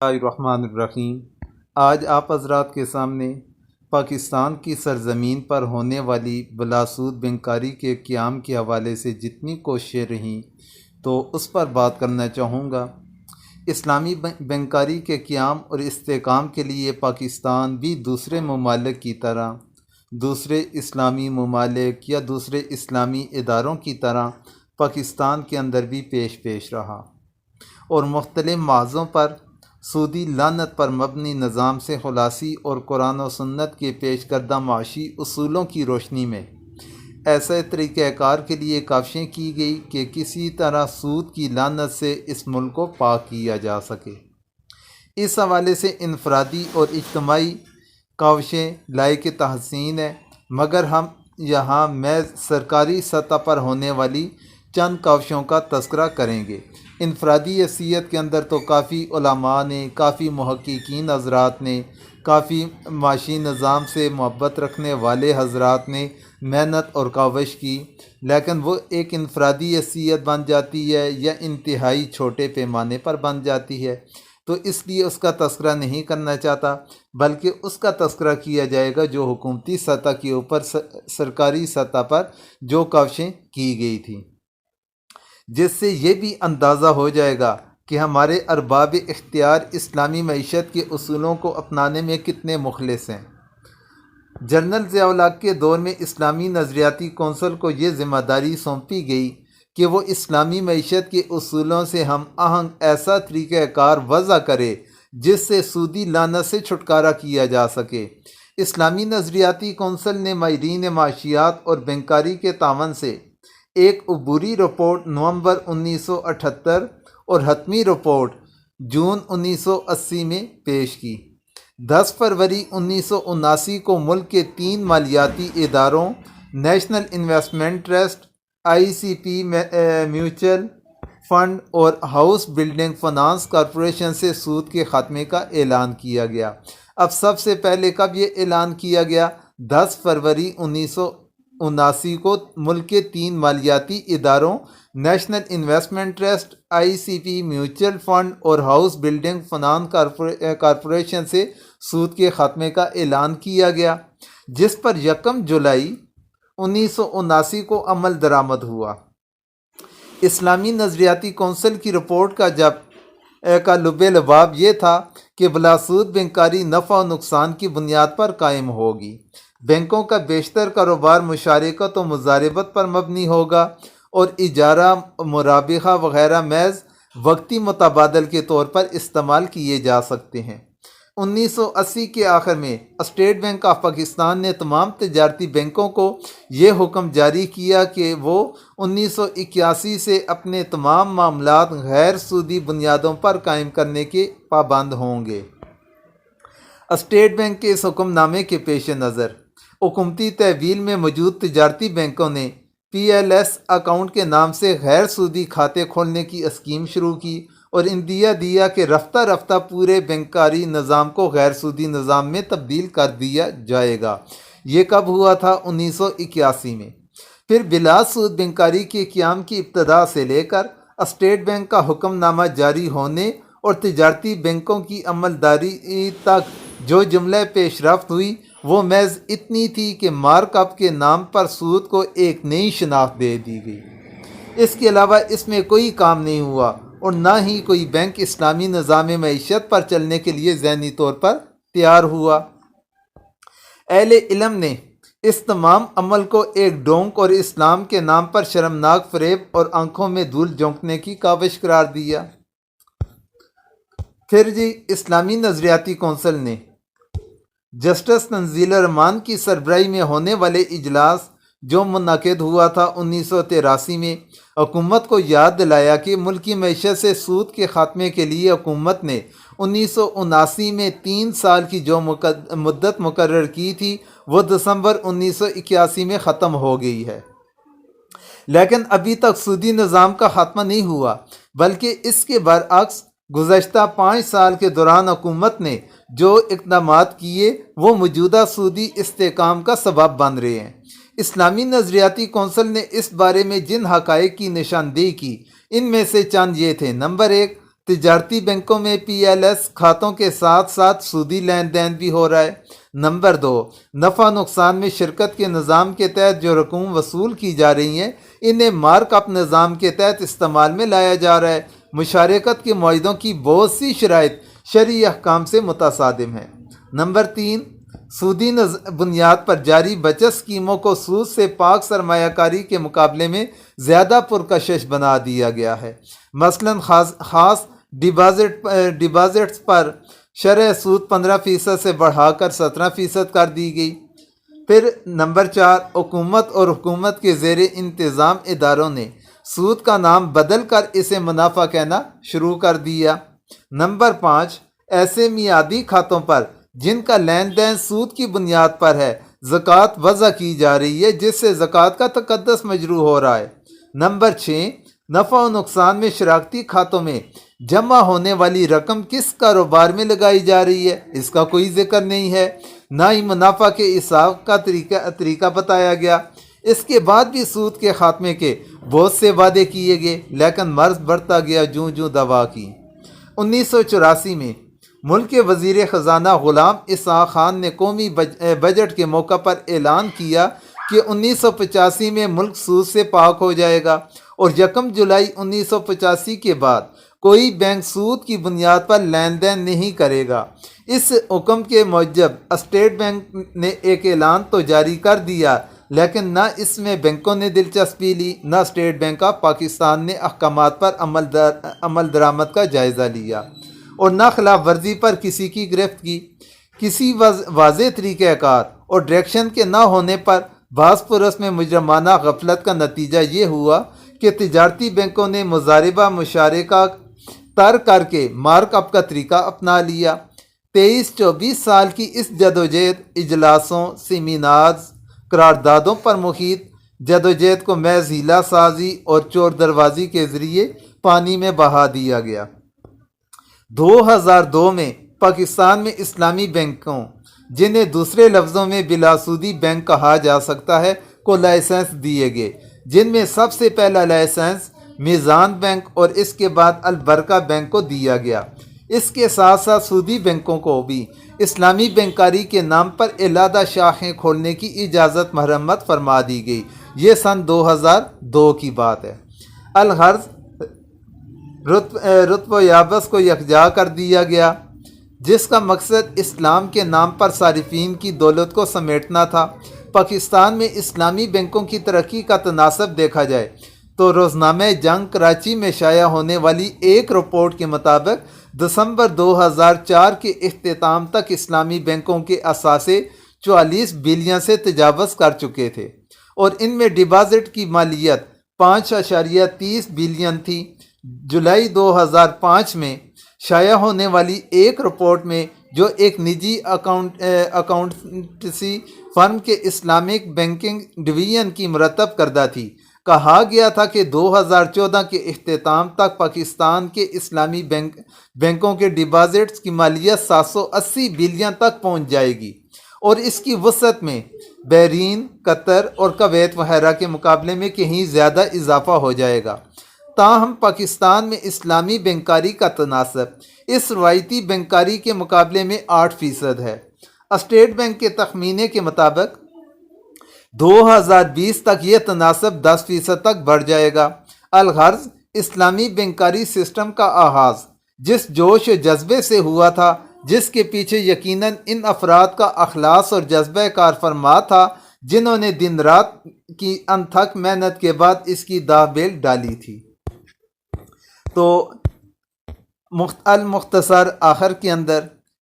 الرحمن الرحیم۔ آج آپ حضرات کے سامنے پاکستان کی سرزمین پر ہونے والی بلاسود بینکاری کے قیام کے حوالے سے جتنی کوششیں رہیں تو اس پر بات کرنا چاہوں گا۔ اسلامی بینکاری کے قیام اور استحکام کے لیے پاکستان بھی دوسرے ممالک کی طرح، دوسرے اسلامی ممالک یا دوسرے اسلامی اداروں کی طرح پاکستان کے اندر بھی پیش رہا اور مختلف محاذوں پر سودی لعنت پر مبنی نظام سے خلاصی اور قرآن و سنت کے پیش کردہ معاشی اصولوں کی روشنی میں ایسے طریقہ کار کے لیے کاوشیں کی گئی کہ کسی طرح سود کی لعنت سے اس ملک کو پاک کیا جا سکے۔ اس حوالے سے انفرادی اور اجتماعی کاوشیں لائق تحسین ہیں، مگر ہم یہاں محض سرکاری سطح پر ہونے والی چند کاوشوں کا تذکرہ کریں گے۔ انفرادی حیثیت کے اندر تو کافی علماء نے، کافی محققین حضرات نے، کافی معاشی نظام سے محبت رکھنے والے حضرات نے محنت اور کاوش کی، لیکن وہ ایک انفرادی حیثیت بن جاتی ہے یا انتہائی چھوٹے پیمانے پر بن جاتی ہے، تو اس لیے اس کا تذکرہ نہیں کرنا چاہتا، بلکہ اس کا تذکرہ کیا جائے گا جو حکومتی سطح کے اوپر سرکاری سطح پر جو کاوشیں کی گئی تھیں، جس سے یہ بھی اندازہ ہو جائے گا کہ ہمارے ارباب اختیار اسلامی معیشت کے اصولوں کو اپنانے میں کتنے مخلص ہیں۔ جنرل ضیاء الحق کے دور میں اسلامی نظریاتی کونسل کو یہ ذمہ داری سونپی گئی کہ وہ اسلامی معیشت کے اصولوں سے ہم آہنگ ایسا طریقہ کار وضع کرے جس سے سودی لعنت سے چھٹکارا کیا جا سکے۔ اسلامی نظریاتی کونسل نے ماہرین معاشیات اور بینکاری کے تعاون سے ایک عبوری رپورٹ نومبر 1978 اور حتمی رپورٹ جون 1980 میں پیش کی۔ 10 فروری 1979 کو ملک کے 3 مالیاتی اداروں national investment trust, ICP mutual fund اور ہاؤس بلڈنگ فنانس کارپوریشن سے سود کے خاتمے کا اعلان کیا گیا۔ اب سب سے پہلے کب یہ اعلان کیا گیا؟ 10 فروری 1979 کو ملک کے 3 مالیاتی اداروں national investment trust, ICP mutual fund اور ہاؤس بلڈنگ فنانس کارپوریشن سے سود کے خاتمے کا اعلان کیا گیا، جس پر 1 جولائی 1979 کو عمل درآمد ہوا۔ اسلامی نظریاتی کونسل کی رپورٹ کا لب لباب یہ تھا کہ بلاسود بینکاری نفع و نقصان کی بنیاد پر قائم ہوگی۔ بینکوں کا بیشتر کاروبار مشارکت و مضاربت پر مبنی ہوگا اور اجارہ، مرابحہ وغیرہ محض وقتی متبادل کے طور پر استعمال کیے جا سکتے ہیں۔ 1980 کے آخر میں اسٹیٹ بینک آف پاکستان نے تمام تجارتی بینکوں کو یہ حکم جاری کیا کہ وہ 1981 سے اپنے تمام معاملات غیر سودی بنیادوں پر قائم کرنے کے پابند ہوں گے۔ اسٹیٹ بینک کے اس حکم نامے کے پیش نظر حکومتی تحویل میں موجود تجارتی بینکوں نے PLS اکاؤنٹ کے نام سے غیر سودی کھاتے کھولنے کی اسکیم شروع کی اور اندیا دیا کہ رفتہ رفتہ پورے بینکاری نظام کو غیر سودی نظام میں تبدیل کر دیا جائے گا۔ یہ کب ہوا تھا؟ 1981 میں۔ پھر بلا سود بینکاری کے قیام کی ابتدا سے لے کر اسٹیٹ بینک کا حکم نامہ جاری ہونے اور تجارتی بینکوں کی عملداری تک جو جملہ پیش رفت ہوئی وہ محض اتنی تھی کہ مارک اپ کے نام پر سود کو ایک نئی شناخت دے دی گئی۔ اس کے علاوہ اس میں کوئی کام نہیں ہوا اور نہ ہی کوئی بینک اسلامی نظام معیشت پر چلنے کے لیے ذہنی طور پر تیار ہوا۔ اہل علم نے اس تمام عمل کو ایک ڈونک اور اسلام کے نام پر شرمناک فریب اور آنکھوں میں دھول جھونکنے کی کاوش قرار دیا۔ پھر اسلامی نظریاتی کونسل نے جسٹس تنزیل الرحمان کی سربراہی میں ہونے والے اجلاس جو منعقد ہوا تھا 1983 میں، حکومت کو یاد دلایا کہ ملکی معیشت سے سود کے خاتمے کے لیے حکومت نے 1979 میں 3 سال کی جو مدت مقرر کی تھی وہ دسمبر 1981 میں ختم ہو گئی ہے، لیکن ابھی تک سودی نظام کا خاتمہ نہیں ہوا، بلکہ اس کے برعکس گزشتہ 5 سال کے دوران حکومت نے جو اقدامات کیے وہ موجودہ سودی استحکام کا سبب بن رہے ہیں۔ اسلامی نظریاتی کونسل نے اس بارے میں جن حقائق کی نشاندہی کی ان میں سے چند یہ تھے: نمبر 1، تجارتی بینکوں میں PLS کھاتوں کے ساتھ ساتھ سودی لین دین بھی ہو رہا ہے۔ نمبر 2، نفع نقصان میں شرکت کے نظام کے تحت جو رقوم وصول کی جا رہی ہیں انہیں مارک اپ نظام کے تحت استعمال میں لایا جا رہا ہے۔ مشارکت کے معاہدوں کی بہت سی شرائط شرعی احکام سے متصادم ہیں۔ نمبر 3، سودی بنیاد پر جاری بچت اسکیموں کو سود سے پاک سرمایہ کاری کے مقابلے میں زیادہ پرکشش بنا دیا گیا ہے۔ مثلا خاص ڈپازٹس پر شرح سود 15% سے بڑھا کر 17% کر دی گئی۔ پھر نمبر 4، حکومت اور حکومت کے زیر انتظام اداروں نے سود کا نام بدل کر اسے منافع کہنا شروع کر دیا۔ نمبر 5، ایسے میعادی کھاتوں پر جن کا لین دین سود کی بنیاد پر ہے زکوٰۃ وضع کی جا رہی ہے، جس سے زکوٰۃ کا تقدس مجروح ہو رہا ہے۔ نمبر 6، نفع و نقصان میں شراکتی کھاتوں میں جمع ہونے والی رقم کس کاروبار میں لگائی جا رہی ہے، اس کا کوئی ذکر نہیں ہے، نہ ہی منافع کے حساب کا طریقہ بتایا گیا۔ اس کے بعد بھی سود کے خاتمے کے بہت سے وعدے کیے گئے، لیکن مرض بڑھتا گیا جوں جوں دوا کی۔ 1984 میں ملک کے وزیر خزانہ غلام اسحاق خان نے قومی بجٹ کے موقع پر اعلان کیا کہ 1985 میں ملک سود سے پاک ہو جائے گا، اور 1 جولائی 1985 کے بعد کوئی بینک سود کی بنیاد پر لین دین نہیں کرے گا۔ اس حکم کے موجب اسٹیٹ بینک نے ایک اعلان تو جاری کر دیا، لیکن نہ اس میں بینکوں نے دلچسپی لی، نہ اسٹیٹ بینک آف پاکستان نے احکامات پر عمل درآمد کا جائزہ لیا، اور نہ خلاف ورزی پر کسی کی گرفت کی۔ کسی واضح طریقہ کار اور ڈائریکشن کے نہ ہونے پر بعض پرس میں مجرمانہ غفلت کا نتیجہ یہ ہوا کہ تجارتی بینکوں نے مضاربہ مشارکہ ترک کر کے مارک اپ کا طریقہ اپنا لیا۔ 23-24 سال کی اس جدوجہد اجلاسوں، سیمینارز، قراردادوں پر محیط جدوجہد کو محض ہیلہ سازی اور چور دروازی کے ذریعے پانی میں بہا دیا گیا۔ 2002 میں پاکستان میں اسلامی بینکوں، جنہیں دوسرے لفظوں میں بلا سودی بینک کہا جا سکتا ہے، کو لائسنس دیے گئے، جن میں سب سے پہلا لائسنس میزان بینک اور اس کے بعد البرکہ بینک کو دیا گیا۔ اس کے ساتھ ساتھ سودی بینکوں کو بھی اسلامی بینکاری کے نام پر علیحدہ شاخیں کھولنے کی اجازت مرحمت فرما دی گئی۔ یہ سن 2002 کی بات ہے۔ الغرض رتب و یابس کو یکجا کر دیا گیا، جس کا مقصد اسلام کے نام پر صارفین کی دولت کو سمیٹنا تھا۔ پاکستان میں اسلامی بینکوں کی ترقی کا تناسب دیکھا جائے تو روزنامہ جنگ کراچی میں شائع ہونے والی ایک رپورٹ کے مطابق دسمبر 2004 کے اختتام تک اسلامی بینکوں کے اثاثے 44 بلین سے تجاوز کر چکے تھے، اور ان میں ڈپازٹ کی مالیت 5.30 بلین تھی۔ جولائی 2005 میں شائع ہونے والی ایک رپورٹ میں، جو ایک نجی اکاؤنٹنسی فرم کے اسلامک بینکنگ ڈویژن کی مرتب کردہ تھی، کہا گیا تھا کہ 2014 کے اختتام تک پاکستان کے اسلامی بینکوں کے ڈپازٹس کی مالیت 780 بلین تک پہنچ جائے گی، اور اس کی وسعت میں بحرین، قطر اور کویت وغیرہ کے مقابلے میں کہیں زیادہ اضافہ ہو جائے گا۔ تاہم پاکستان میں اسلامی بینکاری کا تناسب اس روایتی بینکاری کے مقابلے میں 8% ہے۔ اسٹیٹ بینک کے تخمینے کے مطابق 2020 تک یہ تناسب 10% تک بڑھ جائے گا۔ الغرض اسلامی بینکاری سسٹم کا آغاز جس جوش و جذبے سے ہوا تھا، جس کے پیچھے یقیناً ان افراد کا اخلاص اور جذبہ کار فرما تھا جنہوں نے دن رات کی انتھک محنت کے بعد اس کی داہ بیل ڈالی تھی۔ تو المختصر آخر کے اندر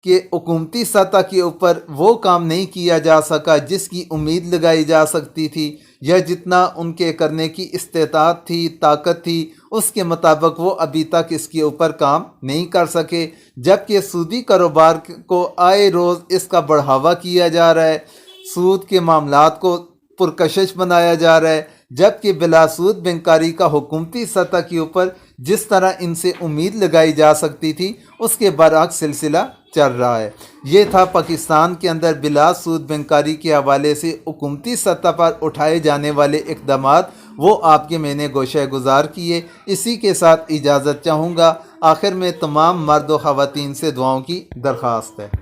کہ حکومتی سطح کے اوپر وہ کام نہیں کیا جا سکا جس کی امید لگائی جا سکتی تھی، یا جتنا ان کے کرنے کی استطاعت تھی، طاقت تھی، اس کے مطابق وہ ابھی تک اس کے اوپر کام نہیں کر سکے، جبکہ سودی کاروبار کو آئے روز اس کا بڑھاوا کیا جا رہا ہے، سود کے معاملات کو پرکشش بنایا جا رہا ہے، جبکہ بلا سود بینکاری کا حکومتی سطح کے اوپر جس طرح ان سے امید لگائی جا سکتی تھی اس کے برعکس سلسلہ چل رہا ہے۔ یہ تھا پاکستان کے اندر بلا سود بینکاری کے حوالے سے حکومتی سطح پر اٹھائے جانے والے اقدامات وہ آپ کے میں نے گوشہ گزار کیے۔ اسی کے ساتھ اجازت چاہوں گا۔ آخر میں تمام مرد و خواتین سے دعاؤں کی درخواست ہے۔